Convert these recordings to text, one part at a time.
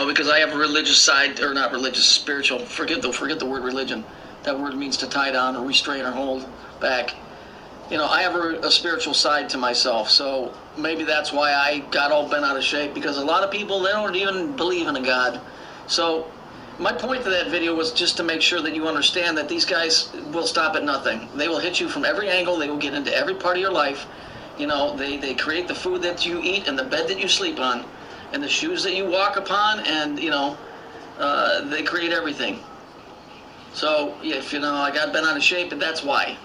Because I have a religious side, or not religious, spiritual. Forget the word religion. That word means to tie down or restrain or hold back. I have a spiritual side to myself, so maybe that's why I got all bent out of shape, because a lot of people, they don't even believe in a God. So my point to that video was just to make sure that you understand that these guys will stop at nothing. They will hit you from every angle. They will get into every part of your life. They create the food that you eat and the bed that you sleep on and the shoes that you walk upon, and they create everything. So if I got bent out of shape, and that's why.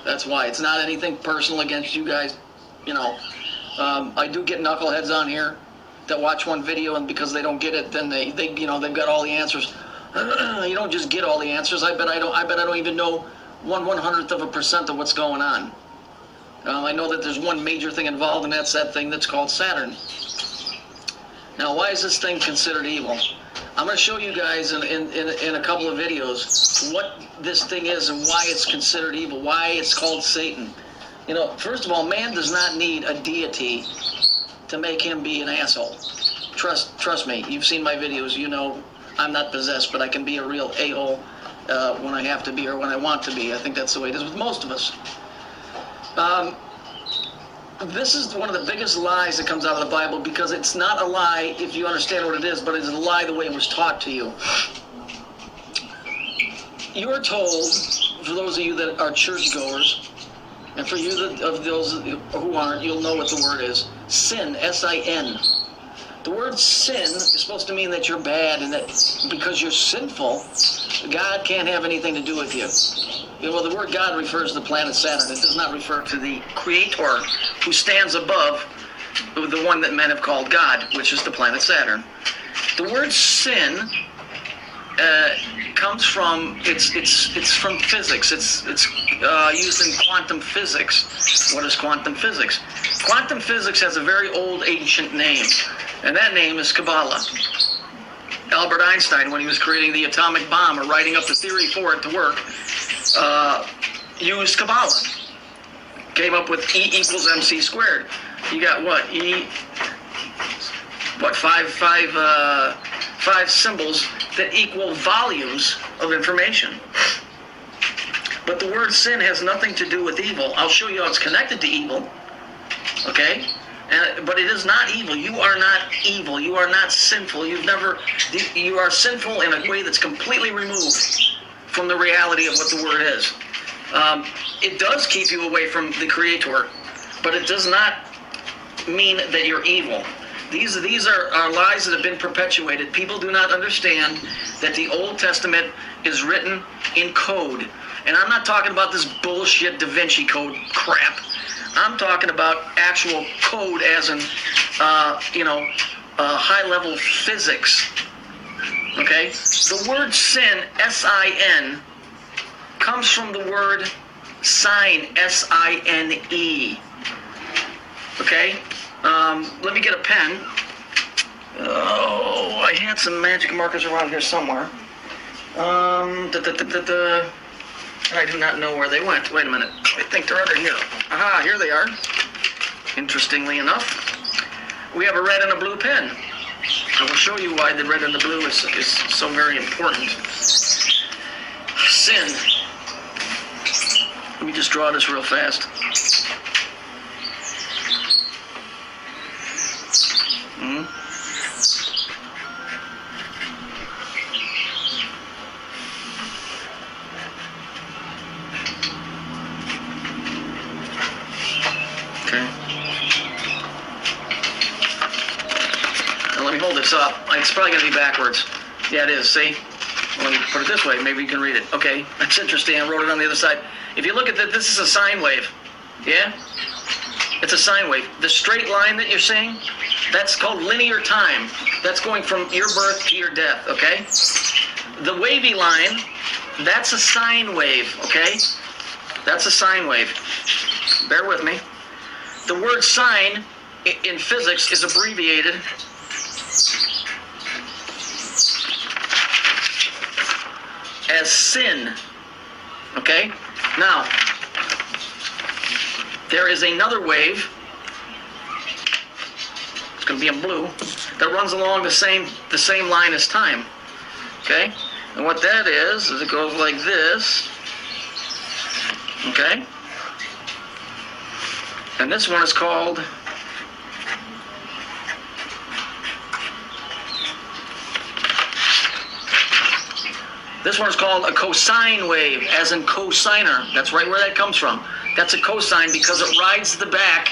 It's not anything personal against you guys. I do get knuckleheads on here that watch one video, and because they don't get it, then they've got all the answers. You don't just get all the answers. I bet I don't even know 1/100% of what's going on. I know that there's one major thing involved, and that's that thing that's called Saturn. Now, why is this thing considered evil? I'm going to show you guys in a couple of videos what this thing is and why it's considered evil, why it's called Satan. First of all, man does not need a deity to make him be an asshole. Trust me, you've seen my videos, I'm not possessed, but I can be a real a-hole when I have to be or when I want to be. I think that's the way it is with most of us. This is one of the biggest lies that comes out of the Bible, because it's not a lie if you understand what it is, but it's a lie the way it was taught to you. You are told, for those of you that are churchgoers, and for you of those who aren't, you'll know what the word is. Sin, S-I-N. The word sin is supposed to mean that you're bad, and that because you're sinful, God can't have anything to do with you. Well, the word God refers to the planet Saturn. It does not refer to the Creator, who stands above the one that men have called God, which is the planet Saturn. The word sin comes from it's from physics. It's used in quantum physics. What is quantum physics? Quantum physics has a very old, ancient name, and that name is Kabbalah. Albert Einstein, when he was creating the atomic bomb or writing up the theory for it to work, used Kabbalah. Came up with E equals MC squared. You got what? Five symbols that equal volumes of information. But the word sin has nothing to do with evil. I'll show you how it's connected to evil. Okay? But it is not evil. You are not evil. You are not sinful. You are sinful in a way that's completely removed from the reality of what the word is. It does keep you away from the Creator, but it does not mean that you're evil. These are lies that have been perpetuated. People do not understand that the Old Testament is written in code. And I'm not talking about this bullshit Da Vinci Code crap. I'm talking about actual code as in, high-level physics. Okay? The word sin, S-I-N, comes from the word sine, S-I-N-E. Okay? Let me get a pen. Oh, I had some magic markers around here somewhere. I do not know where they went. Wait a minute. I think they're under here. Aha, here they are. Interestingly enough, we have a red and a blue pen. I will show you why the red and the blue is so very important. Sin. Let me just draw this real fast. Hold this up. It's probably going to be backwards. Yeah, it is. See? Let me put it this way. Maybe you can read it. Okay. That's interesting. I wrote it on the other side. If you look at that, this is a sine wave. Yeah? It's a sine wave. The straight line that you're seeing, that's called linear time. That's going from your birth to your death. Okay? The wavy line, that's a sine wave. Okay? That's a sine wave. Bear with me. The word sine in physics is abbreviated as sin. Okay? Now, there is another wave, it's going to be in blue, that runs along the same line as time. Okay? And what that is it goes like this. Okay? And this one is called a cosine wave, as in cosiner. That's right where that comes from. That's a cosine because it rides the back.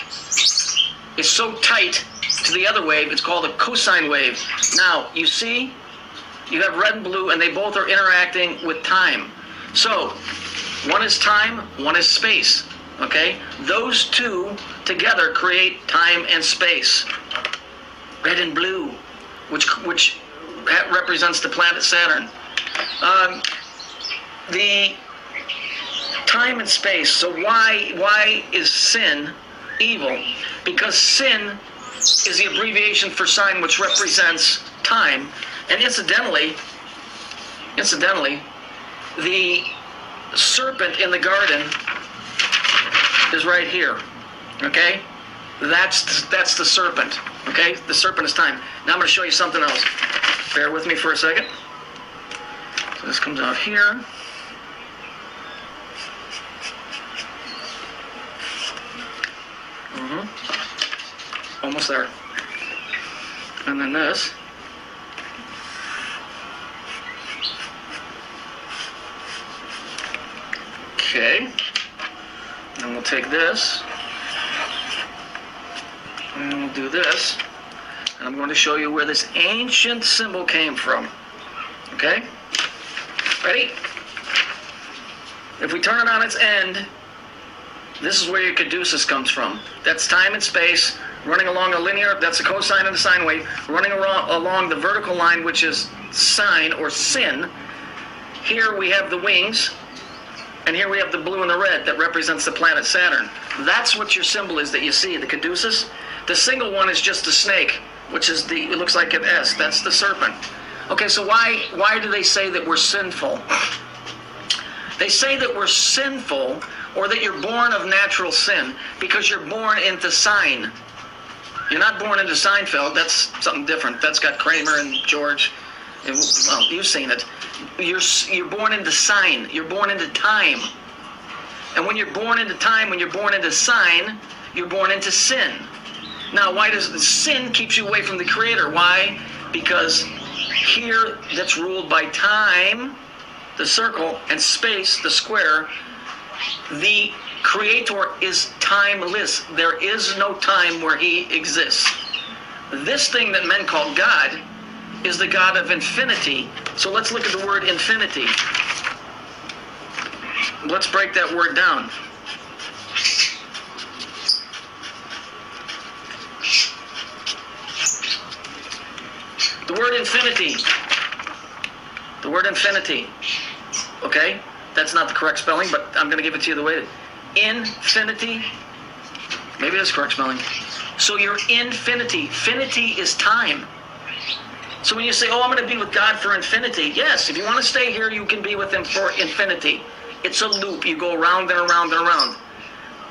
It's so tight to the other wave, it's called a cosine wave. Now, you see, you have red and blue, and they both are interacting with time. So, one is time, one is space. Okay? Those two together create time and space. Red and blue, which represents the planet Saturn. The time and space. So why is sin evil? Because sin is the abbreviation for sine, which represents time. And incidentally, the serpent in the garden is right here. Okay? That's the serpent. Okay? The serpent is time. Now I'm going to show you something else. Bear with me for a second. So this comes out here. Almost there. And then this. Okay. And we'll take this. And we'll do this. And I'm going to show you where this ancient symbol came from. Okay? Ready? If we turn it on its end, this is where your caduceus comes from. That's time and space running along a linear, that's a cosine and a sine wave, running along the vertical line, which is sine or sin. Here we have the wings, and here we have the blue and the red that represents the planet Saturn. That's what your symbol is that you see, the caduceus. The single one is just a snake, which is it looks like an S. That's the serpent. Okay, so why do they say that we're sinful? They say that we're sinful, or that you're born of natural sin, because you're born into sine. You're not born into Seinfeld. That's something different. That's got Kramer and George. Well, you've seen it. You're born into sine. You're born into time. And when you're born into time, when you're born into sine, you're born into sin. Now, why does sin keeps you away from the Creator? Why? Because here, that's ruled by time, the circle, and space, the square. The Creator is timeless. There is no time where He exists. This thing that men call God is the God of infinity. So let's look at the word infinity. Let's break that word down. The word infinity. The word infinity. Okay? That's not the correct spelling, but I'm going to give it to you the way. Infinity. Maybe that's correct spelling. So your infinity. Infinity is time. So when you say, oh, I'm going to be with God for infinity. Yes, if you want to stay here, you can be with Him for infinity. It's a loop. You go around and around and around.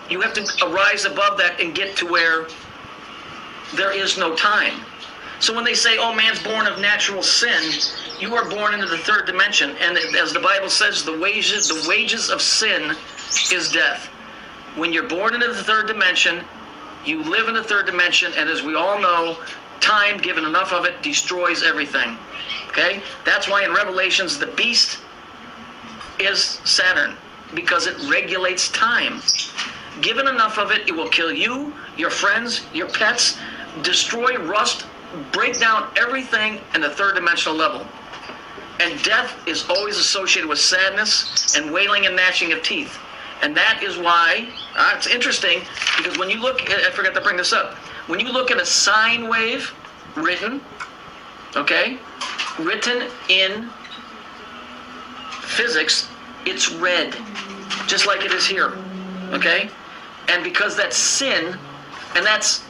You have to rise above that and get to where there is no time. So when they say, oh, man's born of natural sin, you are born into the third dimension. And as the Bible says, the wages of sin is death. When you're born into the third dimension, you live in the third dimension, and as we all know, time, given enough of it, destroys everything. Okay? That's why in Revelations, the beast is Saturn, because it regulates time. Given enough of it, it will kill you, your friends, your pets, destroy, rust, break down everything in the third dimensional level. And death is always associated with sadness and wailing and gnashing of teeth. And that is why, it's interesting, because when you look, I forgot to bring this up, when you look at a sine wave written, okay, written in physics, it's red, just like it is here, okay? And because that's sin, and that's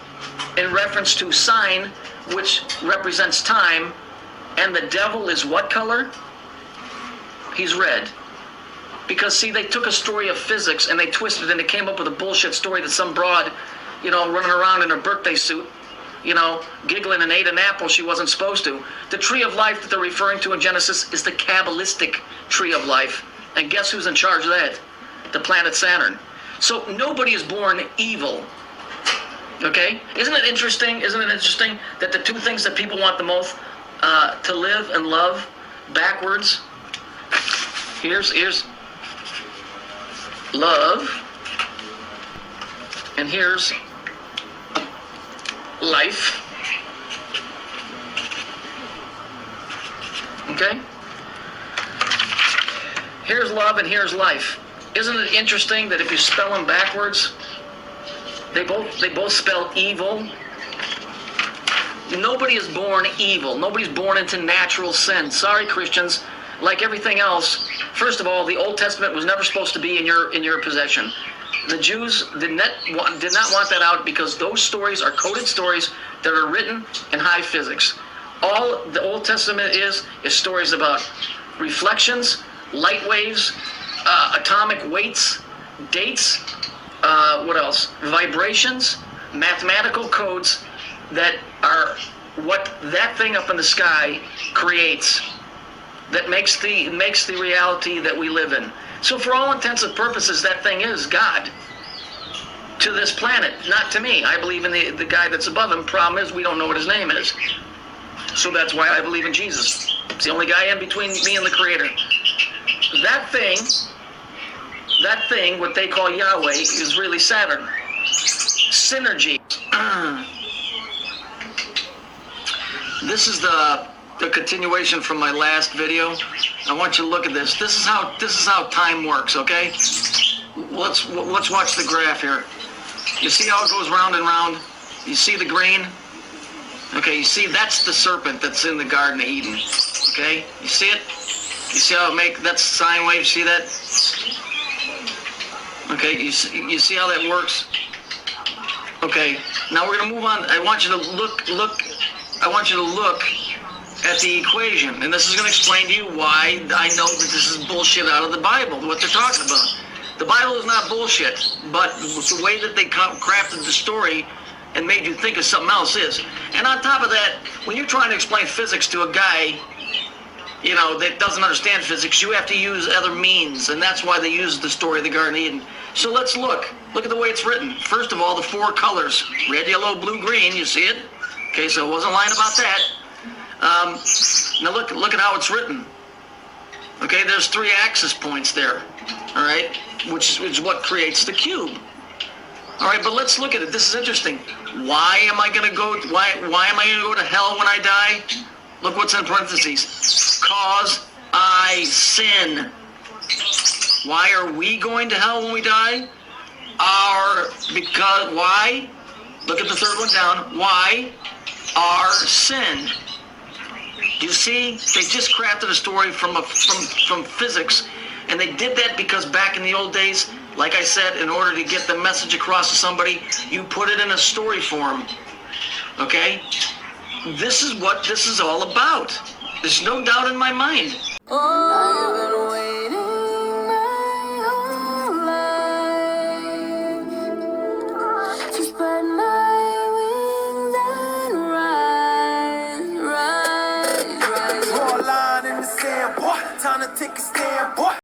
in reference to sine, which represents time, and the devil is what color? he's red. Because, see, they took a story of physics and they twisted it and they came up with a bullshit story that some broad, running around in her birthday suit, giggling and ate an apple she wasn't supposed to. The tree of life that they're referring to in Genesis is the Kabbalistic tree of life. And guess who's in charge of that? The planet Saturn. So nobody is born evil. Okay? Isn't it interesting that the two things that people want the most to live and love backwards? Here's love, and here's life. Okay? Here's love and here's life. Isn't it interesting that if you spell them backwards, they both spell evil? Nobody is born evil. Nobody's born into natural sin. Sorry, Christians. Like everything else, first of all, the Old Testament was never supposed to be in your possession. The Jews did not want that out because those stories are coded stories that are written in high physics. All the Old Testament is stories about reflections, light waves, atomic weights, dates, what else? Vibrations, mathematical codes that are what that thing up in the sky creates. That makes the reality that we live in. So for all intents and purposes, that thing is God to this planet, not to me. I believe in the guy that's above him. Problem is, we don't know what his name is. So that's why I believe in Jesus. It's the only guy in between me and the Creator. That thing, what they call Yahweh, is really Saturn. Synergy. This is the continuation from my last video. I want you to look at this. This is how time works, okay? Let's watch the graph here. You see how it goes round and round? You see the green? Okay, you see that's the serpent that's in the Garden of Eden. Okay? You see it? You see how that's sine wave, see that? Okay, you see how that works? Okay, now we're gonna move on. I want you to look at the equation, and this is going to explain to you why I know that this is bullshit out of the Bible, what they're talking about. The Bible is not bullshit, but the way that they crafted the story and made you think of something else is. And on top of that, when you're trying to explain physics to a guy, that doesn't understand physics, you have to use other means, and that's why they use the story of the Garden of Eden. So let's look at the way it's written. First of all, the four colors, red, yellow, blue, green, you see it? Okay, so I wasn't lying about that. Now look at how it's written. Okay, there's 3 axis points there. All right, which is what creates the cube. All right, but let's look at it. This is interesting. Why am I going to go to hell when I die? Look what's in parentheses. Cause I sin. Why are we going to hell when we die? Why? Look at the third one down. Why? Our sin. You see, they just crafted a story from physics, and they did that because back in the old days, like I said, in order to get the message across to somebody, you put it in a story form. Okay? This is what this is all about. There's no doubt in my mind. I've been waiting my whole life to spread my wings and rise. Draw a line in the sand, boy. Time to take a stand, boy.